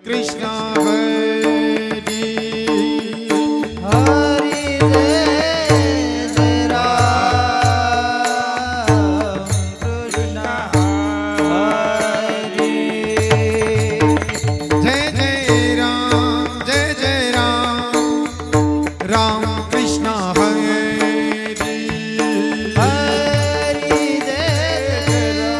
Krishna Hari Hari Jai Jai Ram Krishna Hari Jai Jai Ram Jai Jai Ram Ram Krishna Hari Hari Jai Ram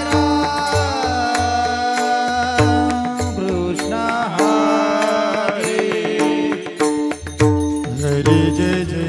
Krishna Hari Hari Jai Jai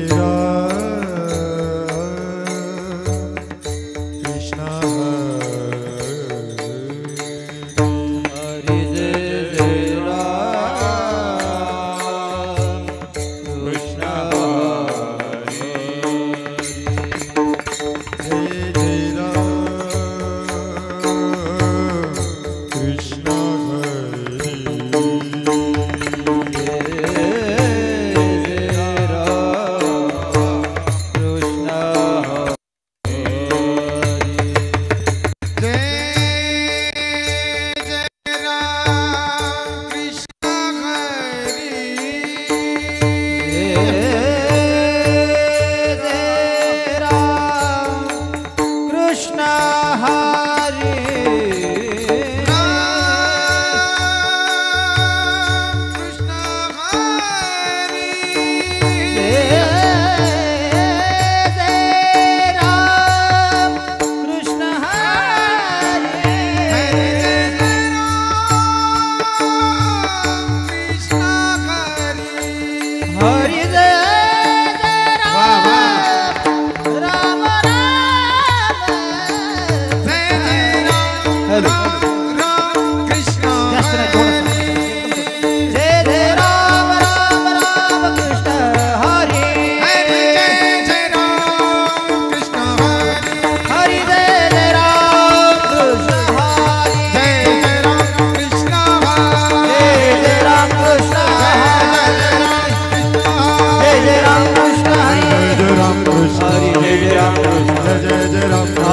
Ram Krishna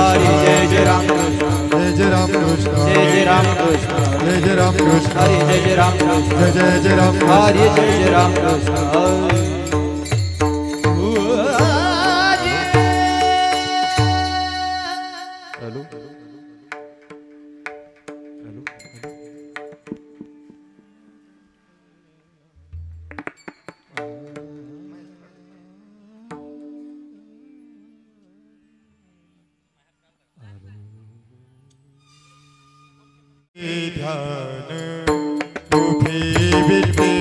Hari Jai Jai Ram Krishna Hari Jai Jai Ram Krishna ध्यान उभी विपरी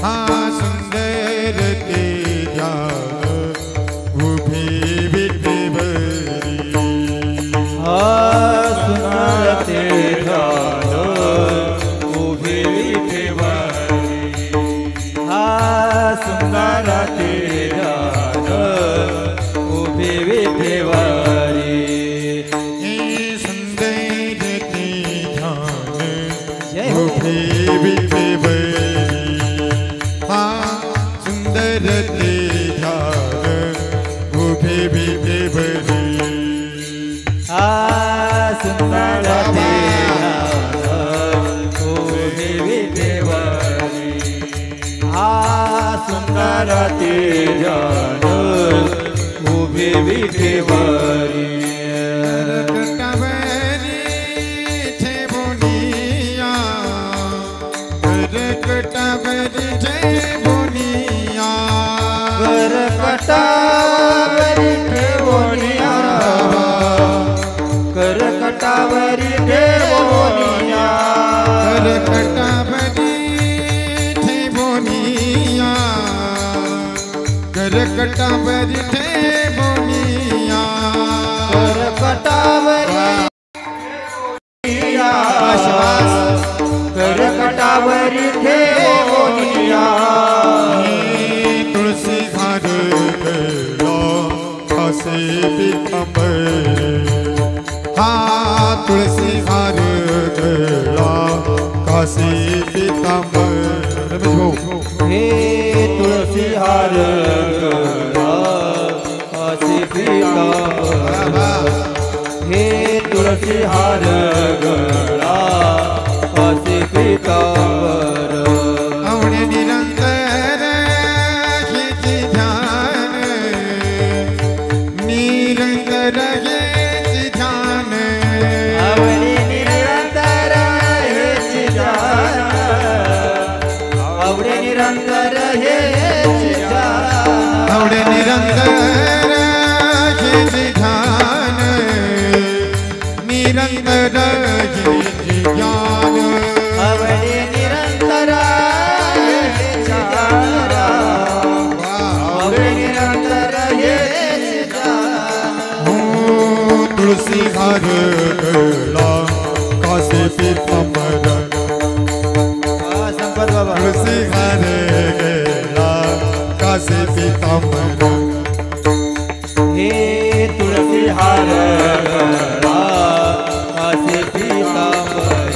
हाँ सुंदर ते ध्यान उभी विपरी हाँ सुंदर ते ध्यान उभी विपरी हाँ सुंदर ते ध्यान उभी विपरी सुंदर ते ध्यान उभे विपरी सुंदर ते ध्यान उभे विपरी सुंदर ते ध्यान उभे विपरी करकटावरी ठेवोनिया करकटावरी ठेवोनिया करकटावरी ठेवोनिया करकटावरी ठेवोनिया करकटावरी करकटावरी ठेवोनिया तुलसी घर से हाँ तुलसी घर काशी पीताम्बर हे तुलसी हार काशी पीताम्बर हे तुलसी हार काशी पीतांबर आवडे निरंतर हेची ध्यान निरंतर हेची ध्यान आवडे निरंतर हेची ध्यान आवडे निरंतर हेची ध्यान आवडे निरंतर हेची ध्यान निरंतर हेची ध्यान आवडे निरंतर हेची ध्यान आवडे निरंतर हेची ध्यान तुलसी घर गला कासे पीतांबर संपत बाबा तुलसी घर गला कासे पीतांबर हे तुळसी हार गळा कासे पीतांबर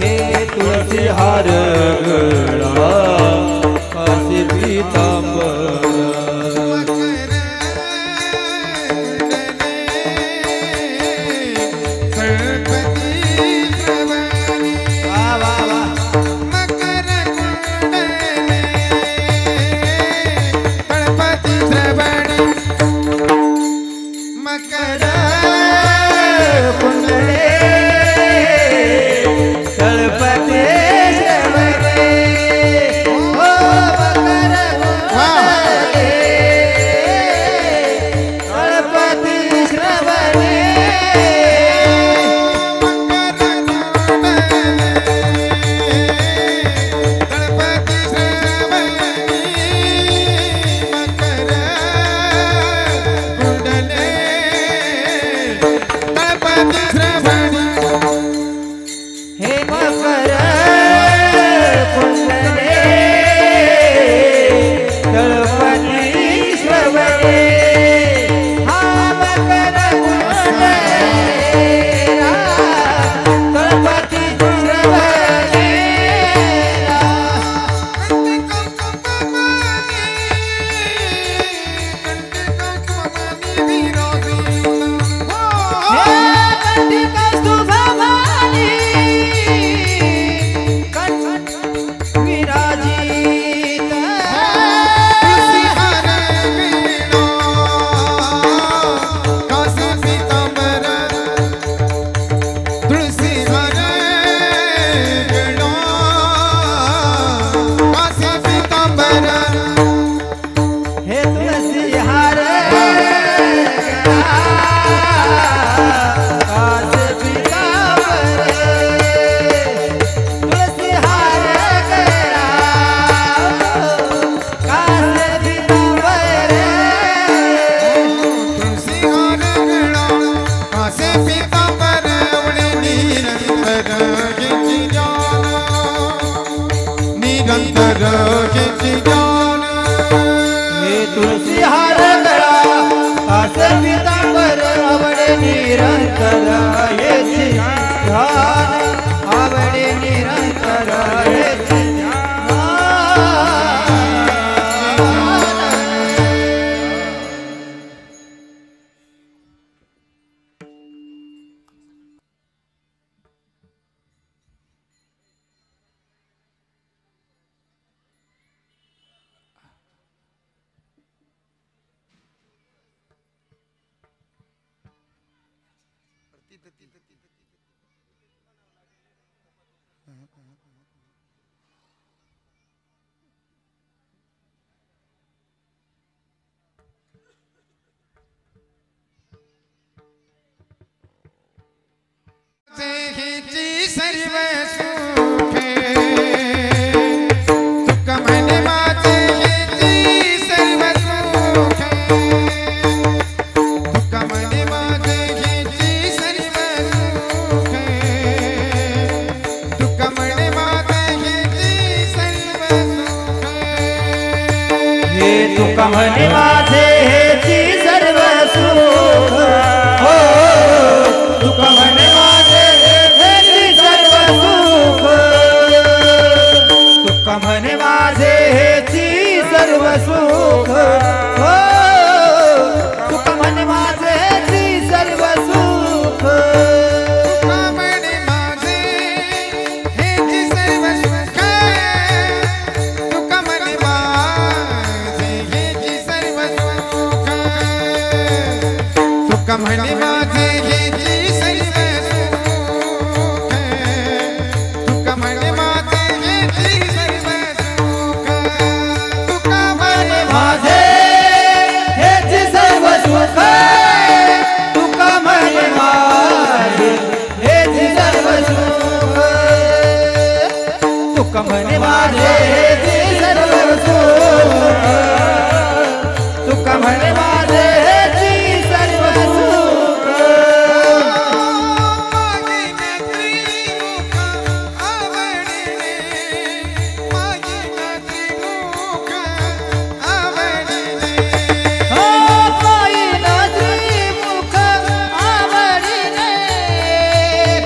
हे तुळसी हार गळा कासे पीतांबर वा वा वा कुंडले तळपते श्रवणे ओ मकर कुंडले तळपते श्रवणे हे मकर कुंडले तळपती श्रवणे हा मकर कुंडले तळपती श्रवणे हे तुलसी हार कासे पीतांबर तुलसी हार गळा कासे पीतांबर निरंतर हेची ध्यान हे तुळसी हार गळा कासे पीतांबर आवडे निरंतर हेची ध्यान आवडे निरंतर हेची ध्यान हेची सर्व सुखे तुक म्हणे माझे हेची सर्व सुखे तुक म्हणे माझे हेची सर्व सुखे तुक म्हणे माझे हेची सर्व सुखे हे तुका म्हणे माझे हेची सर्व सुख हो तुका म्हणे माझे हेची सर्व सुख तुका म्हणे माझे हेची सर्व सुख हो तुका म्हणे माझे हेची सर्व सुख तुका म्हणे माझे तुका म्हणे माझे हेची सर्व सुख तुका म्हणे माझे हेची सर्व सुख तुका म्हणे माझे हेची सर्व सुख तुका म्हणे माझे हेची सर्व सुख तुका म्हणे माझे हेची सर्व सुख तुका म्हणे माझे हेची सर्व सुख माझे त्रिमुख आवडले माझे त्रिमुख आवडले हो पहिला त्रिमुख आवडीने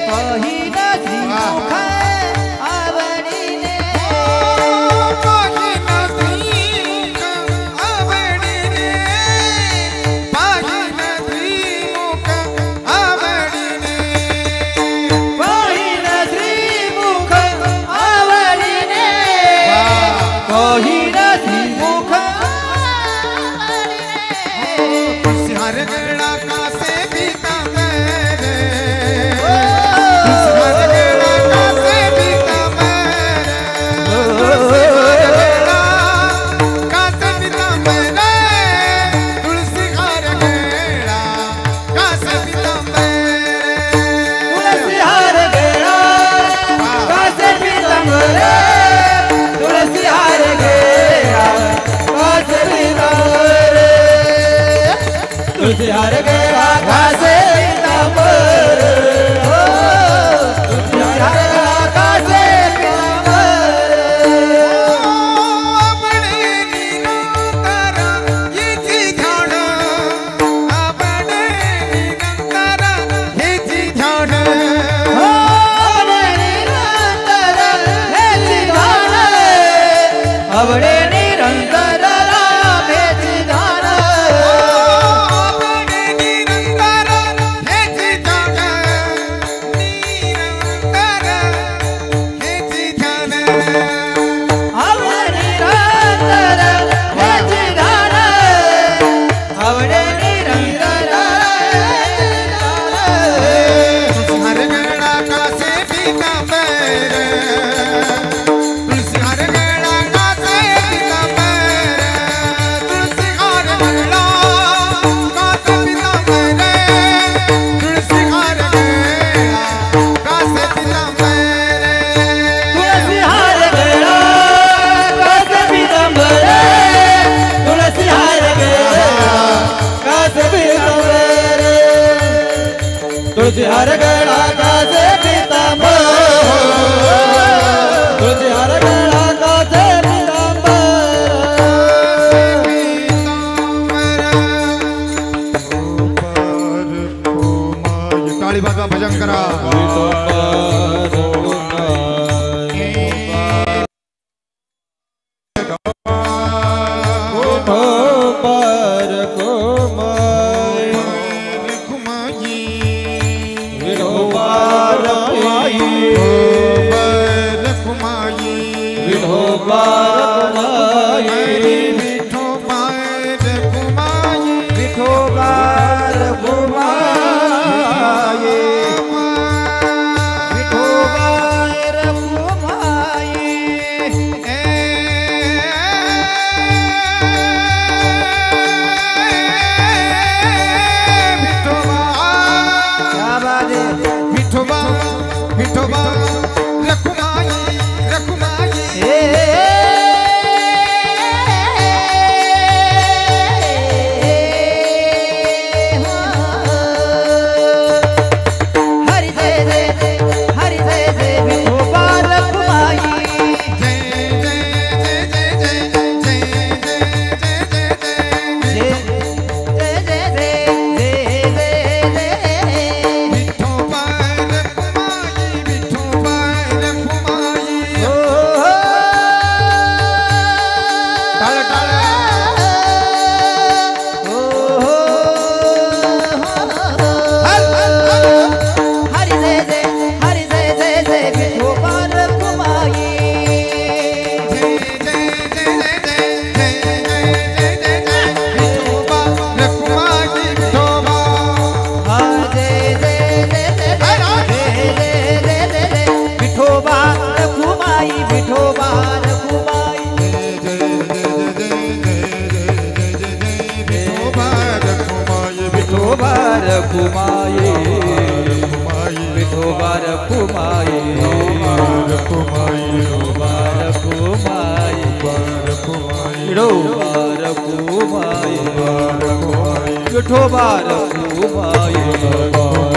पहिला त्रिमुख आवडीने पहिला त्रिमुख आवडीने पहिला त्रिमुख आवडीने हर गड़ा कासे पीतांबर हर गड़ा कासे पीतांबर हर गड़ा कासे पीतांबर तुलसी हर गड़ा कासे पीतांबर तुलसी हार गेला कासे पीतांबर तुलसी हार गेला कासे पीतांबर तुलसी हार गेला कासे पीतांबर हो तुलसी हार गेला कासे पीतांबर आपणे निरंतर येची झाड आपणे निरंतर येची झाड हो निरंतर हेची झाड आवडे निरंतर रामेची झाड आपणे विठोबा रखुमाई विठोबा रखुमाई विठोबा रखुमाई विठोबा रखुमाई विठोबा रखुमाई विठोबा रखुमाई विठोबा रखुमाई विठोबा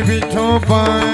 विठोबा